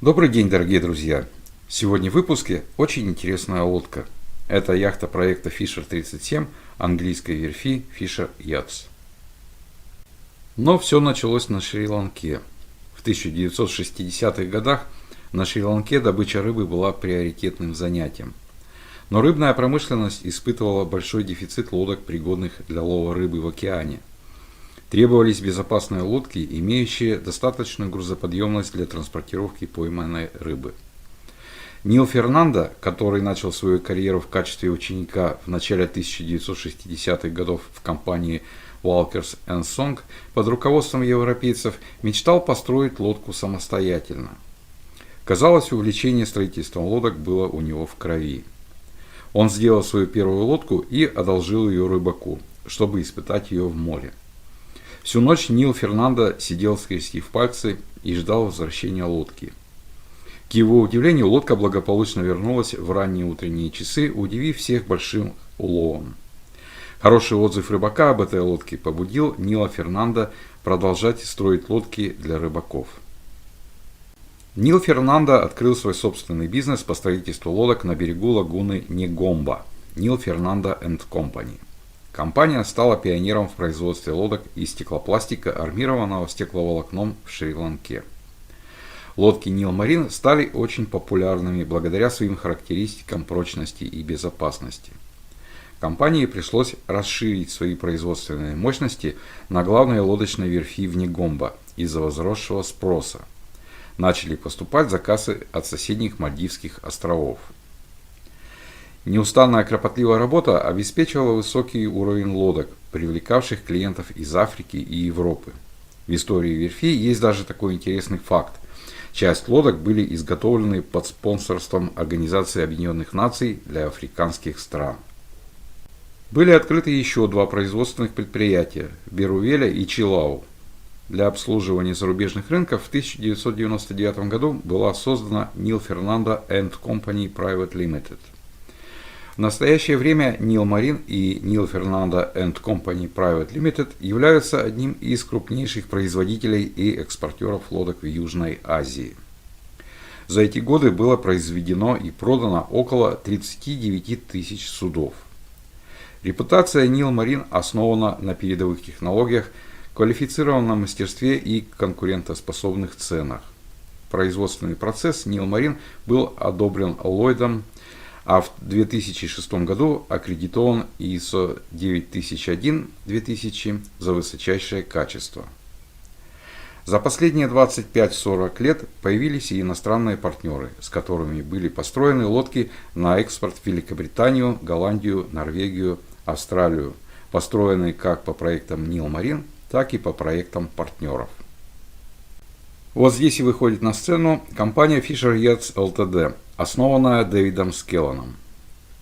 Добрый день, дорогие друзья! Сегодня в выпуске очень интересная лодка. Это яхта проекта Fisher 37 английской верфи Fisher Yachts. Но все началось на Шри-Ланке. В 1960-х годах на Шри-Ланке добыча рыбы была приоритетным занятием. Но рыбная промышленность испытывала большой дефицит лодок, пригодных для лова рыбы в океане. Требовались безопасные лодки, имеющие достаточную грузоподъемность для транспортировки пойманной рыбы. Нил Фернандо, который начал свою карьеру в качестве ученика в начале 1960-х годов в компании Walkers & Song, под руководством европейцев мечтал построить лодку самостоятельно. Казалось, увлечение строительством лодок было у него в крови. Он сделал свою первую лодку и одолжил ее рыбаку, чтобы испытать ее в море. Всю ночь Нил Фернандо сидел, скрестив пальцы, и ждал возвращения лодки. К его удивлению, лодка благополучно вернулась в ранние утренние часы, удивив всех большим уловом. Хороший отзыв рыбака об этой лодке побудил Нила Фернандо продолжать строить лодки для рыбаков. Нил Фернандо открыл свой собственный бизнес по строительству лодок на берегу лагуны Негомба – Нил Фернандо & Company. Компания стала пионером в производстве лодок из стеклопластика, армированного стекловолокном в Шри-Ланке. Лодки Нил Марин стали очень популярными благодаря своим характеристикам прочности и безопасности. Компании пришлось расширить свои производственные мощности на главной лодочной верфи в Негомба из-за возросшего спроса. Начали поступать заказы от соседних Мальдивских островов. Неустанная кропотливая работа обеспечивала высокий уровень лодок, привлекавших клиентов из Африки и Европы. В истории верфи есть даже такой интересный факт. Часть лодок были изготовлены под спонсорством Организации Объединенных Наций для африканских стран. Были открыты еще два производственных предприятия – в Берувеле и Чилау. Для обслуживания зарубежных рынков в 1999 году была создана Nil Fernando & Company Private Limited. В настоящее время Нил Марин и Nil Fernando & Company Private Limited являются одним из крупнейших производителей и экспортеров лодок в Южной Азии. За эти годы было произведено и продано около 39 тысяч судов. Репутация Нил Марин основана на передовых технологиях, квалифицированном мастерстве и конкурентоспособных ценах. Производственный процесс Нил Марин был одобрен Lloyd'ом, а в 2006 году аккредитован ISO 9001-2000 за высочайшее качество. За последние 25-40 лет появились и иностранные партнеры, с которыми были построены лодки на экспорт в Великобританию, Голландию, Норвегию, Австралию, построенные как по проектам Нил Марин, так и по проектам партнеров. Вот здесь и выходит на сцену компания Fisher Yachts Ltd, основанная Дэвидом Скелланом.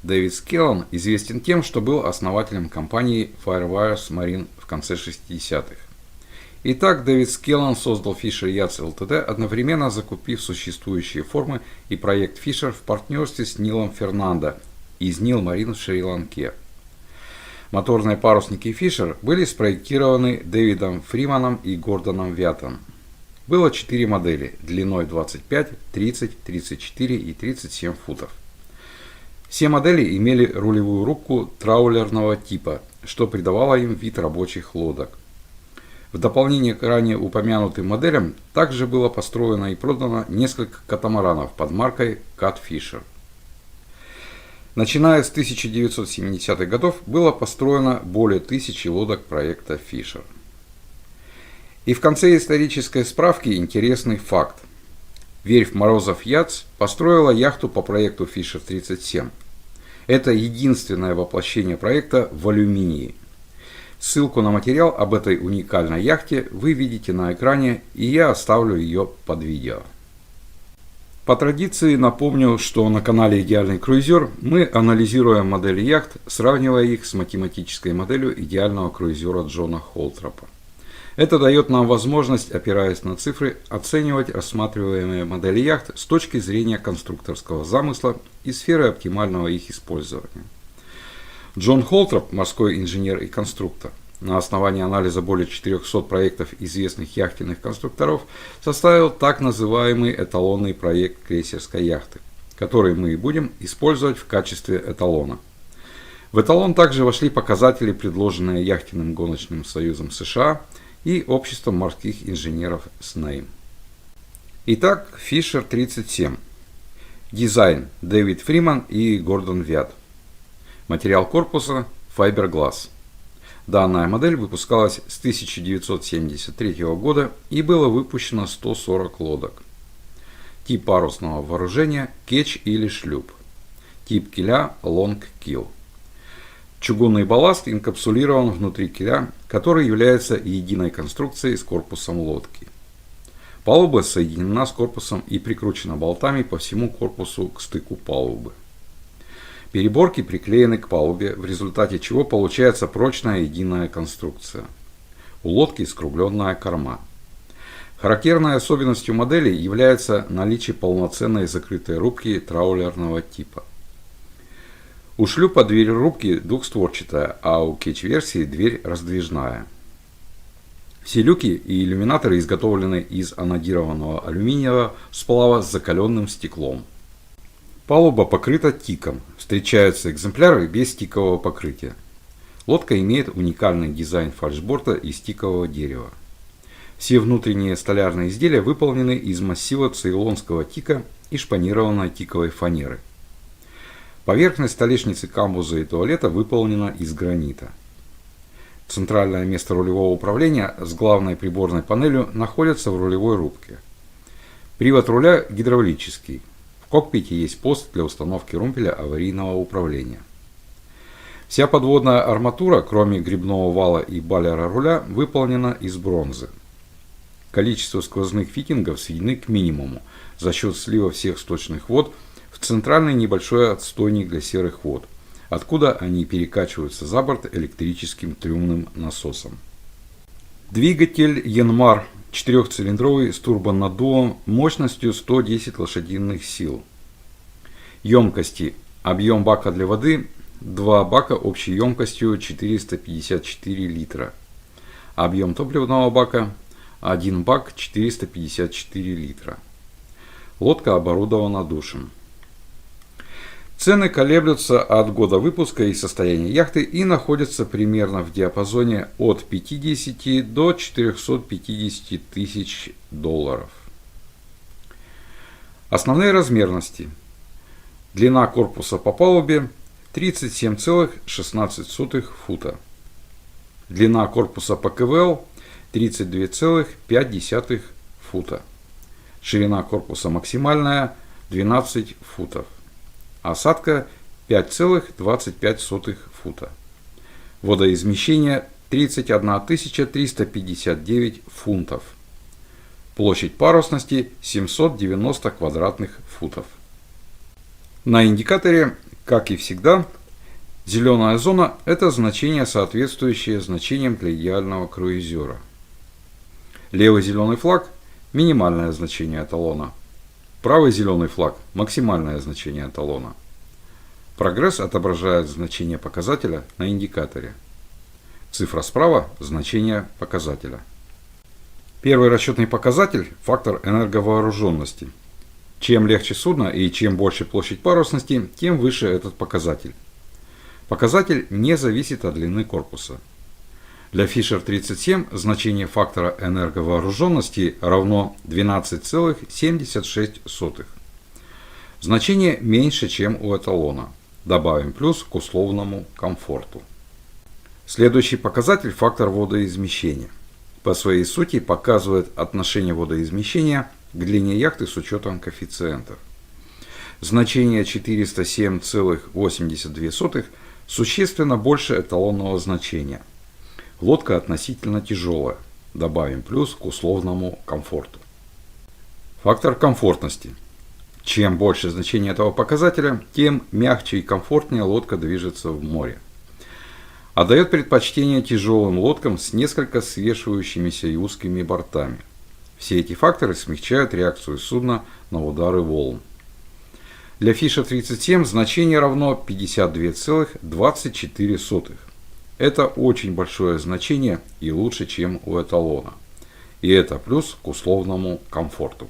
Дэвид Скеллан известен тем, что был основателем компании Firewires Marine в конце 60-х. Итак, Дэвид Скеллан создал Fisher Yachts Ltd, одновременно закупив существующие формы и проект Fisher в партнерстве с Нилом Фернандо из Нил Марин в Шри-Ланке. Моторные парусники Fisher были спроектированы Дэвидом Фриманом и Гордоном Вятом. Было 4 модели длиной 25, 30, 34 и 37 футов. Все модели имели рулевую рубку траулерного типа, что придавало им вид рабочих лодок. В дополнение к ранее упомянутым моделям также было построено и продано несколько катамаранов под маркой Cat Fisher. Начиная с 1970-х годов было построено более 1000 лодок проекта Fisher. И в конце исторической справки интересный факт. Верфь Морозов Yachts построила яхту по проекту Fisher 37. Это единственное воплощение проекта в алюминии. Ссылку на материал об этой уникальной яхте вы видите на экране, и я оставлю ее под видео. По традиции напомню, что на канале Идеальный круизер мы анализируем модели яхт, сравнивая их с математической моделью идеального круизера Джона Холтропа. Это дает нам возможность, опираясь на цифры, оценивать рассматриваемые модели яхт с точки зрения конструкторского замысла и сферы оптимального их использования. Джон Холтроп, морской инженер и конструктор, на основании анализа более 400 проектов известных яхтенных конструкторов составил так называемый эталонный проект крейсерской яхты, который мы и будем использовать в качестве эталона. В эталон также вошли показатели, предложенные Яхтенным гоночным союзом США и Обществом морских инженеров СНЭЙМ. Итак, Fisher 37. Дизайн Дэвид Фриман и Гордон Вяд. Материал корпуса Fiberglass. Данная модель выпускалась с 1973 года и было выпущено 140 лодок. Тип парусного вооружения – кетч или шлюп. Тип киля – long keel. Чугунный балласт инкапсулирован внутри киля, который является единой конструкцией с корпусом лодки. Палуба соединена с корпусом и прикручена болтами по всему корпусу к стыку палубы. Переборки приклеены к палубе, в результате чего получается прочная единая конструкция. У лодки скругленная корма. Характерной особенностью модели является наличие полноценной закрытой рубки траулерного типа. У шлюпа дверь рубки двухстворчатая, а у кетч-версии дверь раздвижная. Все люки и иллюминаторы изготовлены из анодированного алюминиевого сплава с закаленным стеклом. Палуба покрыта тиком. Встречаются экземпляры без тикового покрытия. Лодка имеет уникальный дизайн фальшборта из тикового дерева. Все внутренние столярные изделия выполнены из массива цейлонского тика и шпанированной тиковой фанеры. Поверхность столешницы камбуза и туалета выполнена из гранита. Центральное место рулевого управления с главной приборной панелью находится в рулевой рубке. Привод руля гидравлический. В кокпите есть пост для установки румпеля аварийного управления. Вся подводная арматура, кроме гребного вала и баллера руля, выполнена из бронзы. Количество сквозных фитингов сведены к минимуму за счет слива всех сточных вод в центральный небольшой отстойник для серых вод, откуда они перекачиваются за борт электрическим трюмным насосом. Двигатель Янмар 4-цилиндровый с турбонаддувом мощностью 110 лошадиных сил. Емкости. Объем бака для воды 2 бака общей емкостью 454 литра. Объем топливного бака 1 бак 454 литра. Лодка оборудована душем. Цены колеблются от года выпуска и состояния яхты и находятся примерно в диапазоне от 50 до 450 тысяч долларов. Основные размерности. Длина корпуса по палубе 37,16 фута. Длина корпуса по КВЛ 32,5 фута. Ширина корпуса максимальная 12 футов. Осадка 5,25 фута. Водоизмещение 31 359 фунтов. Площадь парусности 790 квадратных футов. На индикаторе, как и всегда, зеленая зона – это значение, соответствующее значениям для идеального круизера. Левый зеленый флаг – минимальное значение эталона. Правый зеленый флаг – максимальное значение эталона. Прогресс отображает значение показателя на индикаторе. Цифра справа – значение показателя. Первый расчетный показатель – фактор энерговооруженности. Чем легче судно и чем больше площадь парусности, тем выше этот показатель. Показатель не зависит от длины корпуса. Для Fisher 37 значение фактора энерговооруженности равно 12,76. Значение меньше, чем у эталона. Добавим плюс к условному комфорту. Следующий показатель – фактор водоизмещения. По своей сути показывает отношение водоизмещения к длине яхты с учетом коэффициентов. Значение 407,82 существенно больше эталонного значения. Лодка относительно тяжелая. Добавим плюс к условному комфорту. Фактор комфортности. Чем больше значение этого показателя, тем мягче и комфортнее лодка движется в море. Отдает предпочтение тяжелым лодкам с несколько свешивающимися и узкими бортами. Все эти факторы смягчают реакцию судна на удары волн. Для Fisher 37 значение равно 52,24. Это очень большое значение и лучше, чем у эталона. И это плюс к условному комфорту.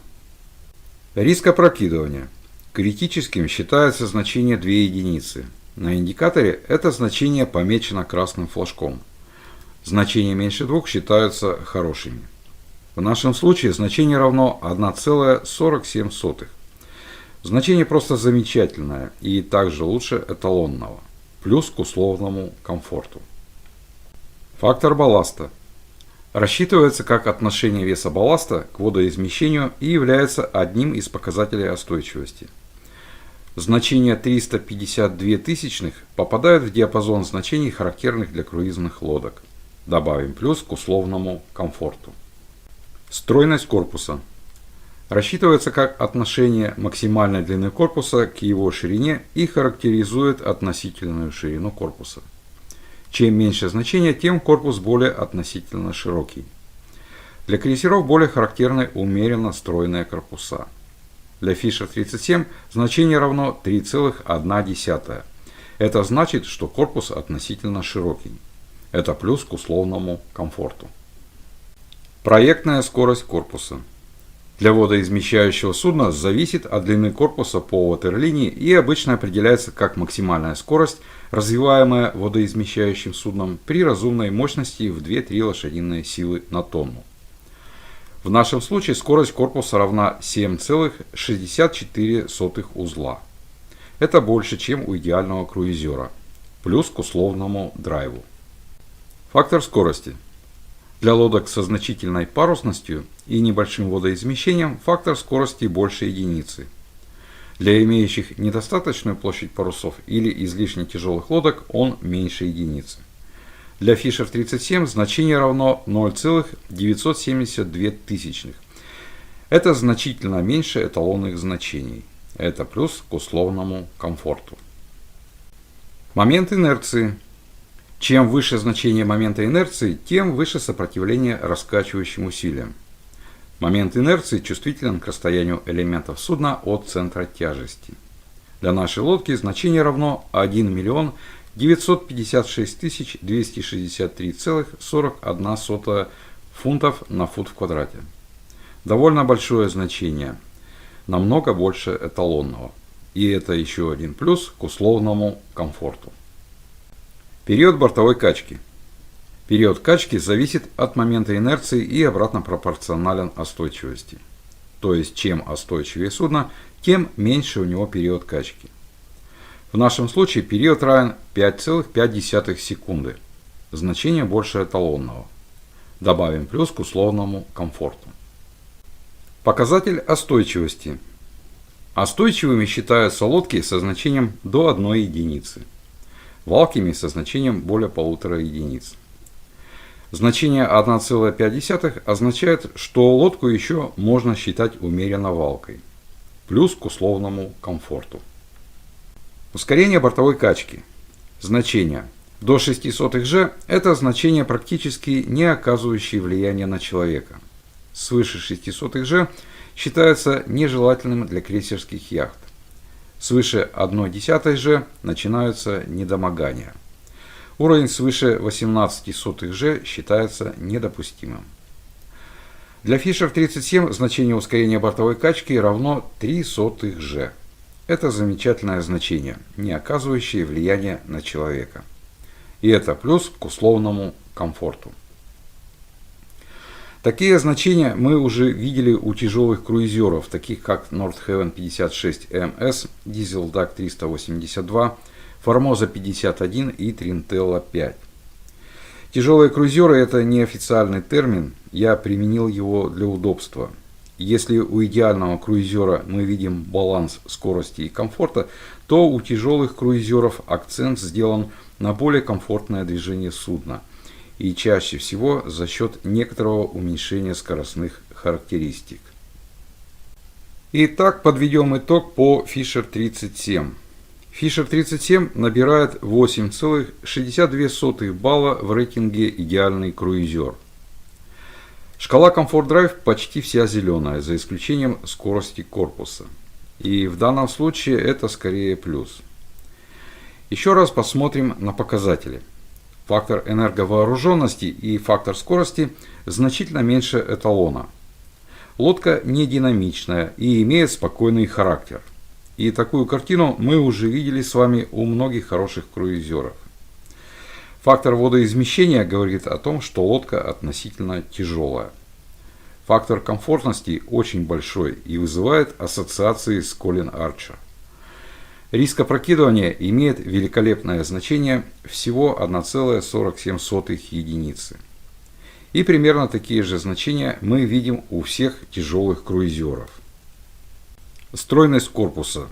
Риск опрокидывания. Критическим считается значение 2 единицы. На индикаторе это значение помечено красным флажком. Значения меньше 2 считаются хорошими. В нашем случае значение равно 1,47. Значение просто замечательное и также лучше эталонного. Плюс к условному комфорту. Фактор балласта. Рассчитывается как отношение веса балласта к водоизмещению и является одним из показателей устойчивости. Значение 352 тысячных попадает в диапазон значений, характерных для круизных лодок. Добавим плюс к условному комфорту. Стройность корпуса. Рассчитывается как отношение максимальной длины корпуса к его ширине и характеризует относительную ширину корпуса. Чем меньше значение, тем корпус более относительно широкий. Для крейсеров более характерны умеренно стройные корпуса. Для Fisher 37 значение равно 3,1. Это значит, что корпус относительно широкий. Это плюс к условному комфорту. Проектная скорость корпуса. Для водоизмещающего судна зависит от длины корпуса по ватерлинии и обычно определяется как максимальная скорость, развиваемая водоизмещающим судном при разумной мощности в 2-3 лошадиные силы на тонну. В нашем случае скорость корпуса равна 7,64 узла. Это больше, чем у идеального круизера. Плюс к условному драйву. Фактор скорости. Для лодок со значительной парусностью и небольшим водоизмещением фактор скорости больше единицы. Для имеющих недостаточную площадь парусов или излишне тяжелых лодок он меньше единицы. Для Fisher 37 значение равно 0,972 тысячных. Это значительно меньше эталонных значений. Это плюс к условному комфорту. Момент инерции. Чем выше значение момента инерции, тем выше сопротивление раскачивающим усилиям. Момент инерции чувствителен к расстоянию элементов судна от центра тяжести. Для нашей лодки значение равно 1 миллион 956 263,41 фунтов на фут в квадрате. Довольно большое значение, намного больше эталонного. И это еще один плюс к условному комфорту. Период бортовой качки. Период качки зависит от момента инерции и обратно пропорционален остойчивости. То есть, чем остойчивее судно, тем меньше у него период качки. В нашем случае период равен 5,5 секунды. Значение больше эталонного. Добавим плюс к условному комфорту. Показатель остойчивости. Остойчивыми считаются лодки со значением до 1 единицы. Валкими со значением более 1,5 единиц. Значение 1,5 означает, что лодку еще можно считать умеренно валкой. Плюс к условному комфорту. Ускорение бортовой качки. Значение до 0,06 G – это значение, практически не оказывающее влияния на человека. Свыше 0,06 G считается нежелательным для крейсерских яхт. Свыше 0,1 G начинаются недомогания. Уровень свыше 0,18 G считается недопустимым. Для Fisher 37 значение ускорения бортовой качки равно 0,03 G. Это замечательное значение, не оказывающее влияния на человека. И это плюс к условному комфорту. Такие значения мы уже видели у тяжелых круизеров, таких как North Haven 56 MS, Diesel DAC 382, Formosa 51 и Trintella 5. Тяжелые круизеры – это неофициальный термин, я применил его для удобства. Если у идеального круизера мы видим баланс скорости и комфорта, то у тяжелых круизеров акцент сделан на более комфортное движение судна. И чаще всего за счет некоторого уменьшения скоростных характеристик. Итак, подведем итог по Fisher 37. Fisher 37 набирает 8,62 балла в рейтинге «Идеальный круизер». Шкала Comfort Drive почти вся зеленая, за исключением скорости корпуса. И в данном случае это скорее плюс. Еще раз посмотрим на показатели. Фактор энерговооруженности и фактор скорости значительно меньше эталона. Лодка не динамичная и имеет спокойный характер. И такую картину мы уже видели с вами у многих хороших круизеров. Фактор водоизмещения говорит о том, что лодка относительно тяжелая. Фактор комфортности очень большой и вызывает ассоциации с Колин Арчер. Риск опрокидывания имеет великолепное значение всего 1,47 единицы. И примерно такие же значения мы видим у всех тяжелых круизеров. Стройность корпуса.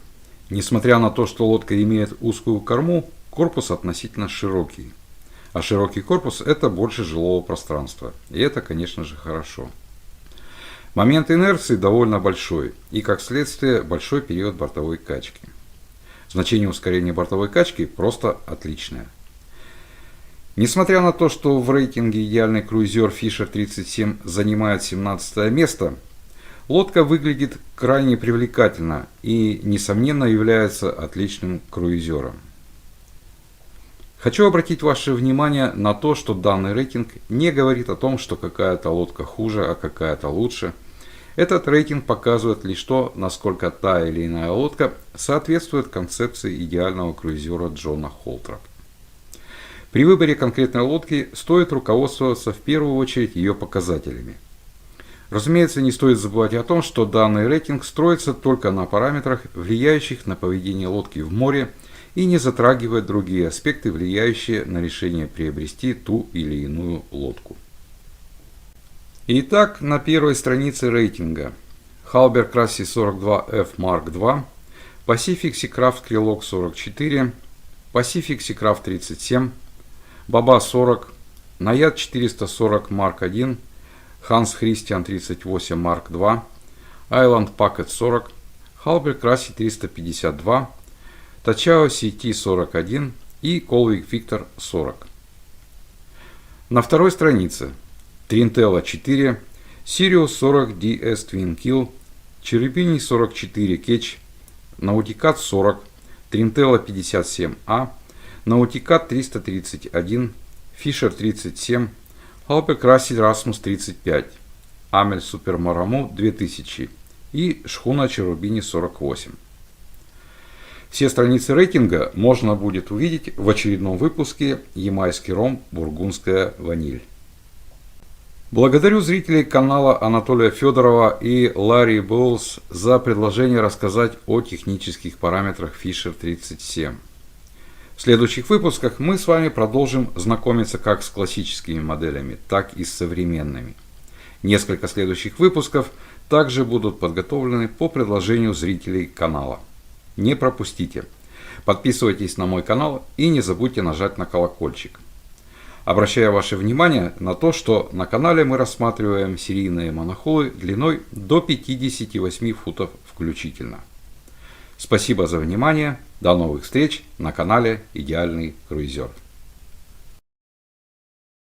Несмотря на то, что лодка имеет узкую корму, корпус относительно широкий. А широкий корпус – это больше жилого пространства. И это, конечно же, хорошо. Момент инерции довольно большой. И, как следствие, большой период бортовой качки. Значение ускорения бортовой качки просто отличное. Несмотря на то, что в рейтинге идеальный круизер Fisher 37 занимает 17 место, лодка выглядит крайне привлекательно и, несомненно, является отличным круизером. Хочу обратить ваше внимание на то, что данный рейтинг не говорит о том, что какая-то лодка хуже, а какая-то лучше. Этот рейтинг показывает лишь то, насколько та или иная лодка соответствует концепции идеального круизера Джона Холтроп. При выборе конкретной лодки стоит руководствоваться в первую очередь ее показателями. Разумеется, не стоит забывать о том, что данный рейтинг строится только на параметрах, влияющих на поведение лодки в море, и не затрагивает другие аспекты, влияющие на решение приобрести ту или иную лодку. Итак, на первой странице рейтинга Halber Красси 42F Mark II, Pacific Seacraft Krylok 44, Pacific Seacraft 37, Baba 40, Nayad 440 Mark I, Hans Christian 38 Mark II, Island Packet 40, Halber Красси 352, Tachao CT 41 и Colvik Victor 40. На второй странице Trintella 4, Sirius 40 DS Twin Kill, Cherubini 44 Catch, Nauticat 40, Trintella 57A, Nauticat 331, Fisher 37, Halber Красси Rasmus 35, Amel Super Maramu 2000 и шхуна Cherubini 48. Все страницы рейтинга можно будет увидеть в очередном выпуске «Ямайский ром. Бургундская ваниль». Благодарю зрителей канала Анатолия Федорова и Ларри Боулс за предложение рассказать о технических параметрах Fisher 37. В следующих выпусках мы с вами продолжим знакомиться как с классическими моделями, так и с современными. Несколько следующих выпусков также будут подготовлены по предложению зрителей канала. Не пропустите. Подписывайтесь на мой канал и не забудьте нажать на колокольчик. Обращаю ваше внимание на то, что на канале мы рассматриваем серийные монохолы длиной до 58 футов включительно. Спасибо за внимание. До новых встреч на канале Идеальный круизер.